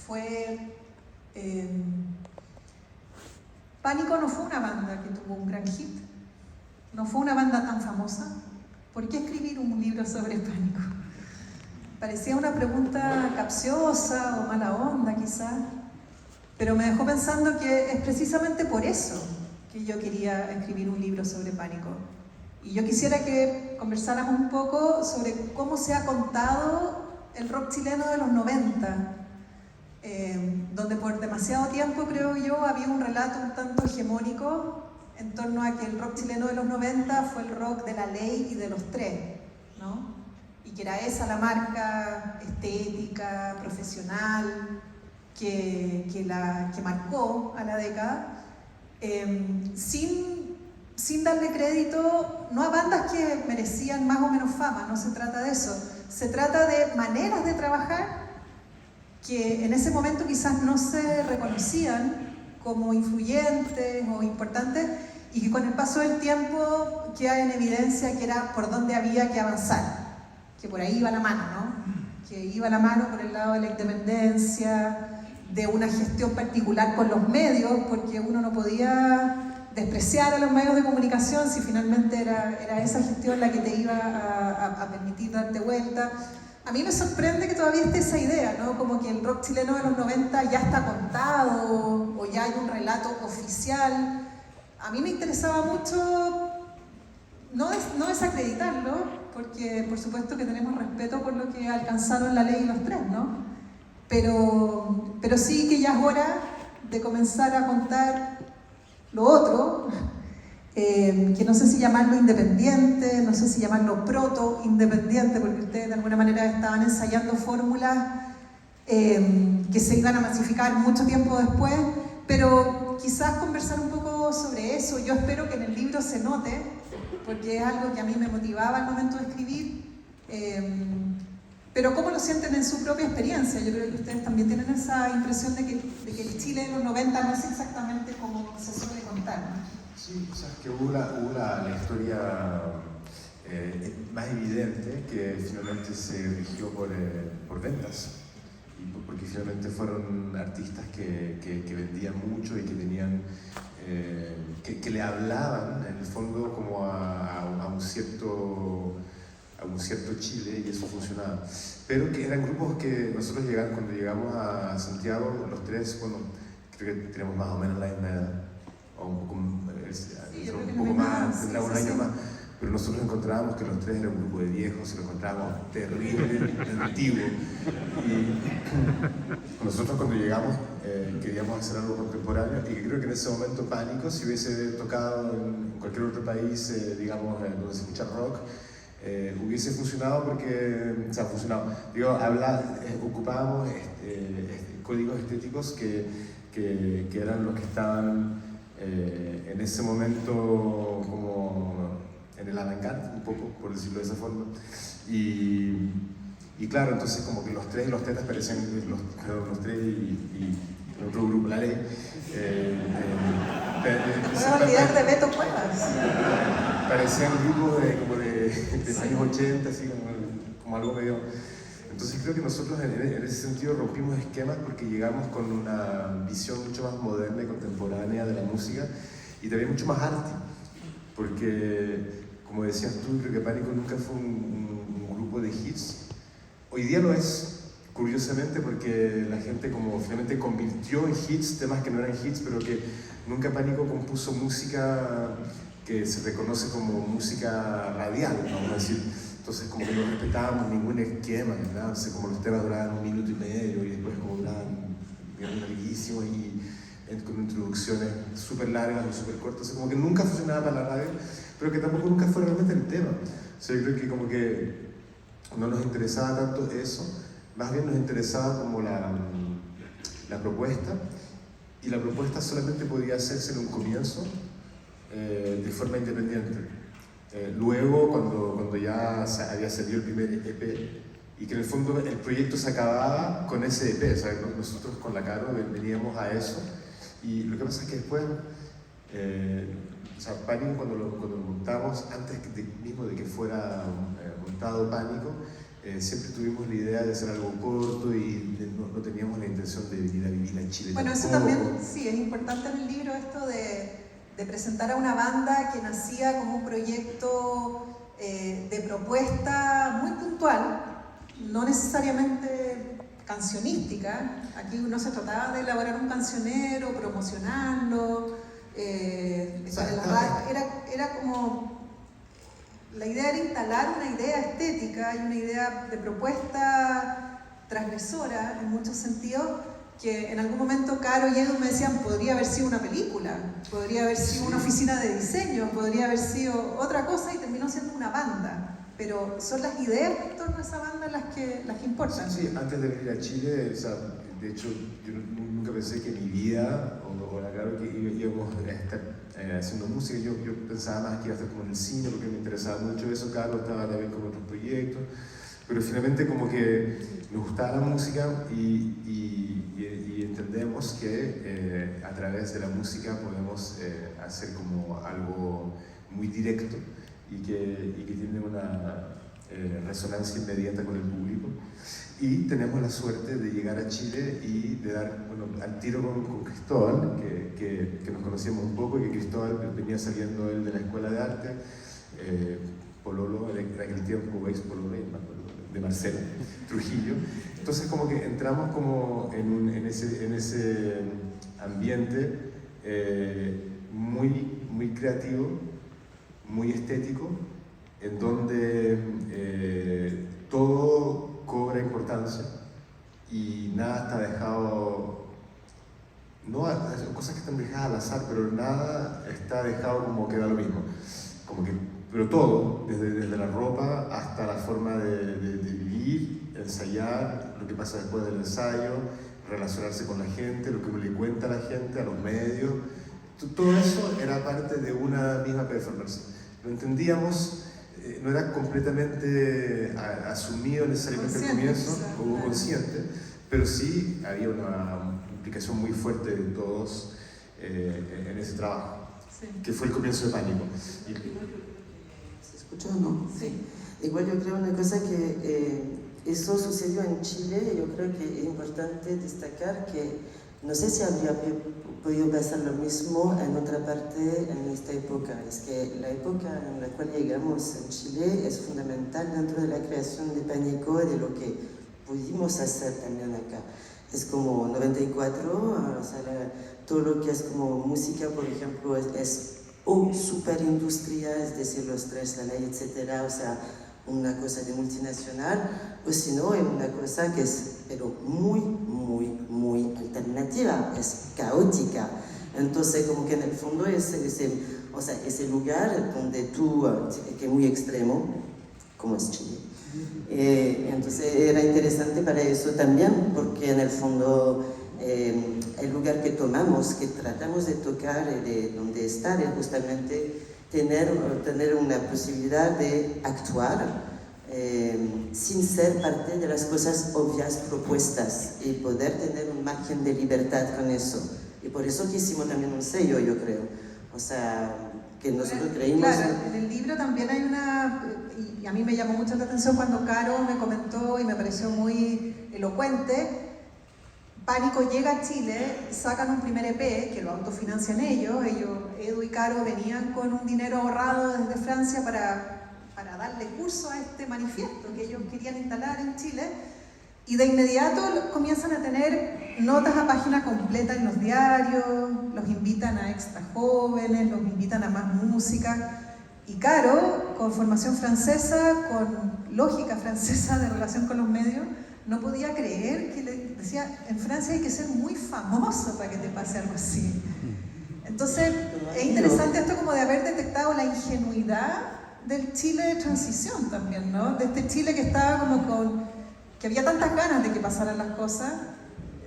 fue... Pánico no fue una banda que tuvo un gran hit, no fue una banda tan famosa. ¿Por qué escribir un libro sobre Pánico? Parecía una pregunta capciosa o mala onda quizás, pero me dejó pensando que es precisamente por eso que yo quería escribir un libro sobre Pánico. Y yo quisiera que conversáramos un poco sobre cómo se ha contado el rock chileno de los 90, donde por demasiado tiempo, creo yo, había un relato un tanto hegemónico en torno a que el rock chileno de los 90 fue el rock de la ley y de los tres, ¿no? Y que era esa la marca estética, profesional, que marcó a la década, sin darle crédito, no a bandas que merecían más o menos fama, no se trata de eso. Se trata de maneras de trabajar que en ese momento quizás no se reconocían como influyentes o importantes y que con el paso del tiempo queda en evidencia que era por donde había que avanzar, que por ahí iba la mano, ¿no? Que iba la mano por el lado de la independencia, de una gestión particular con los medios, porque uno no podía despreciar a los medios de comunicación si finalmente era esa gestión la que te iba a permitir darte vuelta. A mí me sorprende que todavía esté esa idea, ¿no? Como que el rock chileno de los 90 ya está contado o ya hay un relato oficial. A mí me interesaba mucho no desacreditarlo, porque por supuesto que tenemos respeto por lo que alcanzaron la ley y los tres, ¿no? Pero sí que ya es hora de comenzar a contar lo otro, que no sé si llamarlo independiente, no sé si llamarlo proto-independiente, porque ustedes de alguna manera estaban ensayando fórmulas que se iban a masificar mucho tiempo después, pero quizás conversar un poco sobre eso. Yo espero que en el libro se note, porque es algo que a mí me motivaba al momento de escribir, pero cómo lo sienten en su propia experiencia. Yo creo que ustedes también tienen esa impresión de que el Chile de los 90 no es exactamente como se suele contar, ¿no? Sí, o sea, que hubo la historia más evidente que finalmente se rigió por ventas, y porque finalmente fueron artistas que vendían mucho y que tenían, que le hablaban en el fondo como a un cierto Chile, y eso funcionaba. Pero que eran grupos que nosotros cuando llegamos a Santiago, los tres, bueno, creo que tenemos más o menos la misma edad, o un poco más, tendrá un año más, pero nosotros encontrábamos que los tres eran un grupo de viejos y lo encontrábamos terrible, antiguo. Y nosotros cuando llegamos queríamos hacer algo contemporáneo, y que creo que en ese momento Pánico, si hubiese tocado en cualquier otro país, digamos, donde se escucha rock, hubiese funcionado porque, o sea, ocupábamos códigos estéticos que eran los que estaban en ese momento como en el avant-garde, un poco, por decirlo de esa forma. Y claro, entonces como que los tres y los tetas parecían, los tres y el otro grupo, la ley. No me olvidar de Beto Cuevas. Parecían grupos como de los años 80, así como algo medio... Entonces creo que nosotros en ese sentido rompimos esquemas, porque llegamos con una visión mucho más moderna y contemporánea de la música, y también mucho más arte, porque como decías tú, creo que Pánico nunca fue un grupo de hits. Hoy día lo es, curiosamente, porque la gente como finalmente convirtió en hits temas que no eran hits, pero que nunca Pánico compuso música que se reconoce como música radial, vamos a decir. Entonces como que no respetábamos ningún esquema, ¿verdad? O sea, como los temas duraban 1 minuto y medio y después como duraban larguísimos y con introducciones súper largas o súper cortas. O sea, como que nunca funcionaba para la radio, pero que tampoco nunca fue realmente el tema. O sea, yo creo que como que no nos interesaba tanto eso, más bien nos interesaba como la propuesta, y la propuesta solamente podía hacerse en un comienzo de forma independiente. Luego, cuando ya había salido el primer EP, y que en el fondo el proyecto se acababa con ese EP, o sea, nosotros con la Caro veníamos a eso, y lo que pasa es que después, o sea, Pánico cuando lo montamos, antes mismo de que fuera montado Pánico, siempre tuvimos la idea de hacer algo corto, y no teníamos la intención intención de venir a vivir a Chile. Bueno, eso también, sí, es importante en el libro esto de presentar a una banda que nacía como un proyecto de propuesta muy puntual, no necesariamente cancionística. Aquí no se trataba de elaborar un cancionero, promocionarlo, era como... La idea era instalar una idea estética y una idea de propuesta transgresora en muchos sentidos, que en algún momento Caro y Edu me decían, podría haber sido una película, podría haber sido una oficina de diseño, podría haber sido otra cosa, y terminó siendo una banda. Pero son las ideas en torno a esa banda las que importan. Sí, antes de venir a Chile, o sea, de hecho, yo nunca pensé que mi vida, o la Caro, que íbamos a estar haciendo música. Yo pensaba más que iba a estar como en el cine, porque me interesaba mucho eso. Caro estaba también con otros proyectos. Pero finalmente como que nos gustaba la música y entendemos que a través de la música podemos hacer como algo muy directo y que tiene una resonancia inmediata con el público. Y tenemos la suerte de llegar a Chile y de dar, bueno, al tiro con Cristóbal, que nos conocíamos un poco, y que Cristóbal venía saliendo él de la Escuela de Arte, pololo, en aquel tiempo ex pololo, de Marcelo Trujillo. Entonces como que entramos como en ese ambiente muy creativo, muy estético, en donde todo cobra importancia y nada está dejado, no, son cosas que están dejadas al azar, pero nada está dejado como que da lo mismo, como que, pero todo, desde la ropa hasta la forma de vivir, ensayar, lo que pasa después del ensayo, relacionarse con la gente, lo que uno le cuenta a la gente, a los medios, todo eso era parte de una misma performance. Lo entendíamos, no era completamente asumido necesariamente al comienzo o consciente, pero sí había una implicación muy fuerte de todos en ese trabajo, sí, que fue el comienzo de Pánico. ¿Se escucha o no? Sí. Igual yo creo una cosa que eso sucedió en Chile, y yo creo que es importante destacar que no sé si habría podido pasar lo mismo en otra parte en esta época. Es que la época en la cual llegamos en Chile es fundamental dentro de la creación de Pánico y de lo que pudimos hacer también acá. Es como 94, o sea, todo lo que es como música, por ejemplo, es super industria, es decir, los Tres, La Ley, etcétera, o sea, una cosa de multinacional, o si no, es una cosa que es, pero muy alternativa, es caótica. Entonces, como que en el fondo es ese lugar donde tú, que es muy extremo, como es Chile. Entonces, era interesante para eso también, porque en el fondo, el lugar que tomamos, que tratamos de tocar, de donde estar, es justamente tener una posibilidad de actuar sin ser parte de las cosas obvias propuestas y poder tener un margen de libertad con eso. Y por eso que hicimos también un sello, yo creo. O sea, que nosotros creímos... Claro, en el libro también hay y a mí me llamó mucho la atención cuando Caro me comentó y me pareció muy elocuente. Pánico llega a Chile, sacan un primer EP que lo autofinancian ellos, Edu y Caro venían con un dinero ahorrado desde Francia para darle curso a este manifiesto que ellos querían instalar en Chile, y de inmediato comienzan a tener notas a página completa en los diarios, los invitan a extra jóvenes, los invitan a más música, y Caro, con formación francesa, con lógica francesa de relación con los medios, no podía creer que le decía, en Francia hay que ser muy famoso para que te pase algo así. Entonces, es interesante esto como de haber detectado la ingenuidad del Chile de transición también, ¿no? De este Chile que estaba como que había tantas ganas de que pasaran las cosas,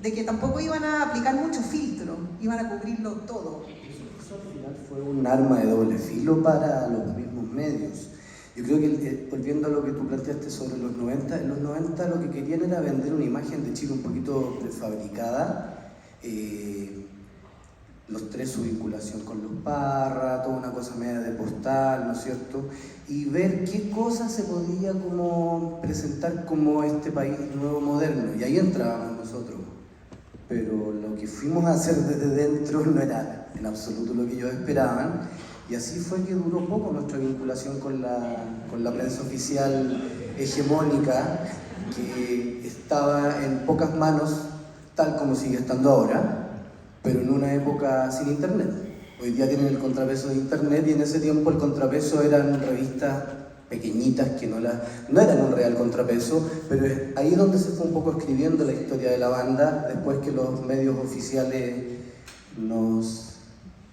de que tampoco iban a aplicar mucho filtro, iban a cubrirlo todo. Eso al final fue un arma de doble filo para los mismos medios. Yo creo que, volviendo a lo que tú planteaste sobre los 90, en los 90 lo que querían era vender una imagen de Chile un poquito prefabricada, los Tres, su vinculación con los Parra, toda una cosa media de postal, ¿no es cierto? Y ver qué cosas se podía como presentar como este país nuevo, moderno, y ahí entrábamos nosotros. pero lo que fuimos a hacer desde dentro no era en absoluto lo que ellos esperaban. Y así fue que duró poco nuestra vinculación con la prensa oficial hegemónica, que estaba en pocas manos, tal como sigue estando ahora, pero en una época sin internet. Hoy día tienen el contrapeso de internet y en ese tiempo el contrapeso eran revistas pequeñitas que no eran un real contrapeso, pero es ahí donde se fue un poco escribiendo la historia de la banda, después que los medios oficiales nos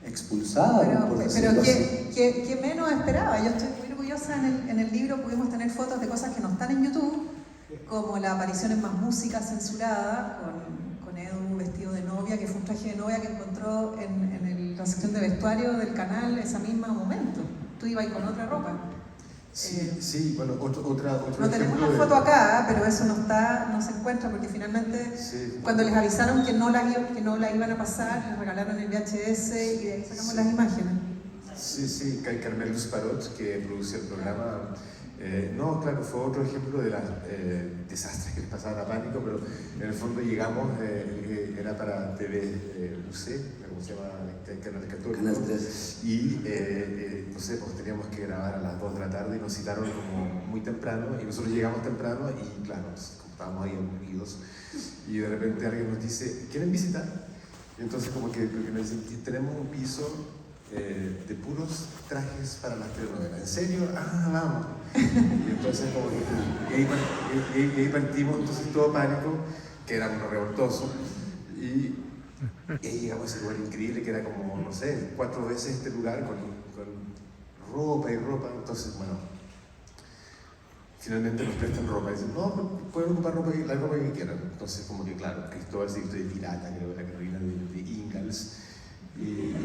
expulsaron, por Pero decirlo así. ¿qué menos esperaba? Yo estoy muy orgullosa, en el libro pudimos tener fotos de cosas que no están en YouTube, como la aparición en Más Música censurada, con Edu vestido de novia, que fue un traje de novia que encontró en la sección de vestuario del canal ese mismo momento. Tú ibas con otra ropa. Sí, bueno, otro no tenemos ejemplo una foto acá, pero eso no se encuentra porque finalmente Sí. cuando les avisaron que no la iban a pasar, les regalaron el VHS y de ahí sacamos las imágenes. Sí, Carmen Luz Parot, que producía el programa. No, claro, fue otro ejemplo de los desastres que les pasaban a Pánico, pero en el fondo llegamos, era para TV UC, ¿cómo se llama? Canal Católico. Canal 3. Y, no sé, pues teníamos que grabar a las 2 de la tarde y nos citaron como muy temprano, y nosotros llegamos temprano y claro, estábamos ahí aburridos, y de repente alguien nos dice, ¿quieren visitar? Y entonces como que nos dicen, tenemos un piso de puros trajes para las telenovelas. ¿En serio? Ah, vamos. Y entonces como que, y ahí partimos, entonces todo Pánico, que era uno revoltoso, y ahí llegamos a ese lugar increíble que era como, no sé, 4 veces este lugar con ropa y ropa. Entonces, bueno, finalmente nos prestan ropa y dicen, no, pueden ocupar la ropa que quieran. Entonces, como que claro, Cristóbal se vistió de pirata, creo que la Carolina de Ingalls. Y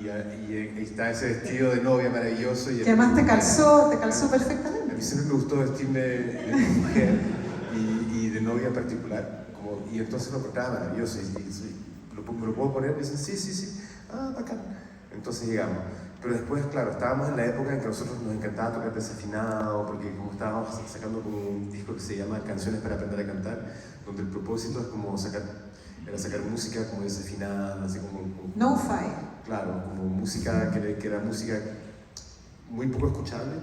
ahí está ese vestido de novia maravilloso. Y Que además te calzó perfectamente. A mí siempre me gustó vestirme de mujer y de novia en particular. Y entonces lo encontraba maravilloso. ¿Me lo puedo poner? Y dicen, sí. Ah, bacán. Entonces llegamos. Pero después, claro, estábamos en la época en que a nosotros nos encantaba tocar desafinado, porque como estábamos sacando como un disco que se llama Canciones para aprender a cantar, donde el propósito es como sacar música como desafinada, así como No fire. Claro, como música que era música muy poco escuchable,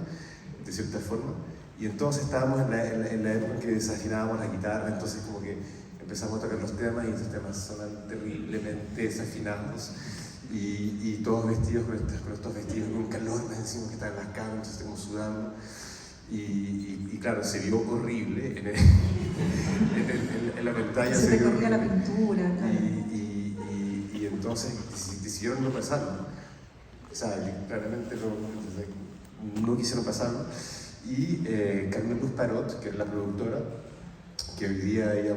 de cierta forma. Y entonces estábamos en la época en que desafinábamos la guitarra, entonces como que empezamos a tocar los temas y estos temas sonan terriblemente desafinados. Y todos vestidos con estos vestidos, con calor más encima que están en las camas, entonces estamos sudando. Y claro, se vio horrible en la pantalla. Se te corría la pintura. Claro. Y entonces decidieron no pasarlo. O sea, claramente no quisieron pasarlo. Y Carmen Luz Parot, que es la productora, que hoy día ella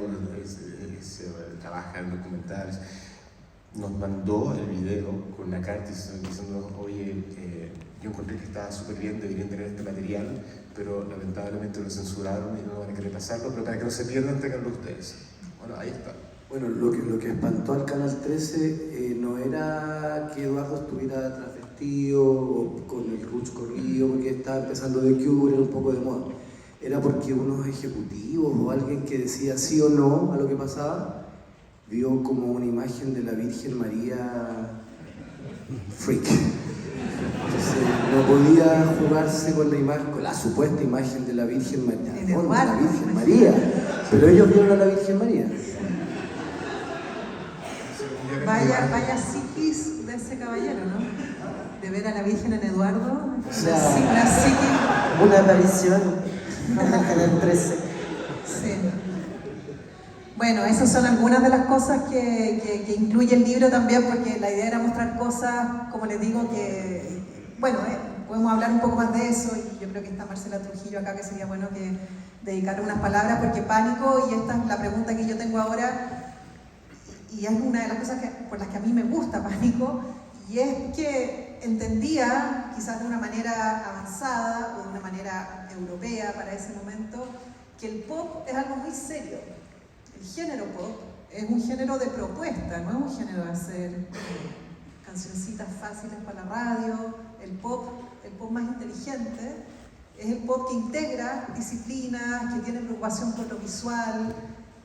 se trabaja en documentales, nos mandó el video con una carta diciendo, oye, yo encontré que estaba súper bien, deberían tener este material, pero lamentablemente lo censuraron y no van a querer pasarlo, pero para que no se pierdan, tenganlo ustedes. Bueno, ahí está. Bueno, lo que espantó al Canal 13 no era que Eduardo estuviera transvestido o con el ruch corrido, porque estaba empezando The Cure, era un poco de moda. Era porque unos ejecutivos o alguien que decía sí o no a lo que pasaba, vio como una imagen de la Virgen María freak. Entonces no podía jugarse con la supuesta imagen de la Virgen María. De la Virgen María. Pero ellos vieron a la Virgen María. Vaya psiquis de ese caballero, ¿no? De ver a la Virgen en Eduardo. O sea, una aparición en el Canal 13. Sí. Bueno, esas son algunas de las cosas que incluye el libro también, porque la idea era mostrar cosas, como les digo, que, bueno, podemos hablar un poco más de eso, y yo creo que está Marcela Trujillo acá, que sería bueno que dedicarle unas palabras, porque Pánico, y esta es la pregunta que yo tengo ahora, y es una de las cosas por las que a mí me gusta Pánico, y es que entendía, quizás de una manera avanzada o de una manera europea para ese momento, que el pop es algo muy serio. El género pop es un género de propuesta, no es un género de hacer cancioncitas fáciles para la radio. El pop más inteligente es el pop que integra disciplinas, que tiene preocupación por lo visual,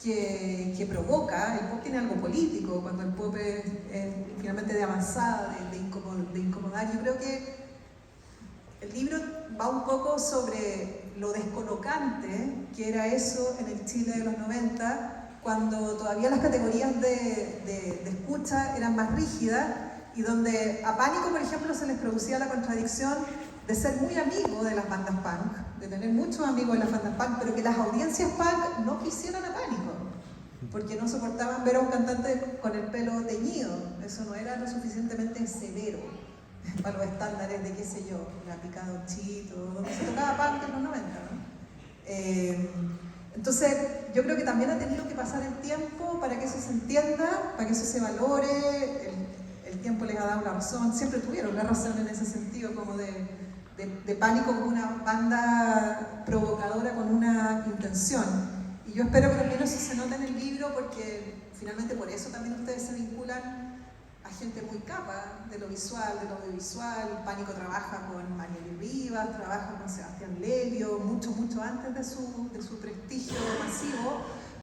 que provoca. El pop tiene algo político, cuando el pop es finalmente de avanzada, de incomodar. Yo creo que el libro va un poco sobre lo descolocante que era eso en el Chile de los 90, cuando todavía las categorías de escucha eran más rígidas y donde a Pánico, por ejemplo, se les producía la contradicción de ser muy amigo de las bandas punk, de tener muchos amigos en las bandas punk, pero que las audiencias punk no quisieran a Pánico, porque no soportaban ver a un cantante con el pelo teñido. Eso no era lo suficientemente severo para los estándares de, qué sé yo, la Picado Chito, donde se tocaba punk en los 90, ¿no? Entonces, yo creo que también ha tenido que pasar el tiempo para que eso se entienda, para que eso se valore. El tiempo les ha dado la razón, siempre tuvieron la razón en ese sentido, como de Pánico como una banda provocadora con una intención. Y yo espero que también eso se note en el libro, porque finalmente por eso también ustedes se vinculan a gente muy capa de lo visual, del audiovisual. Pánico trabaja con Mariel Rivas, trabaja con Sebastián Lelio, mucho antes de su prestigio masivo.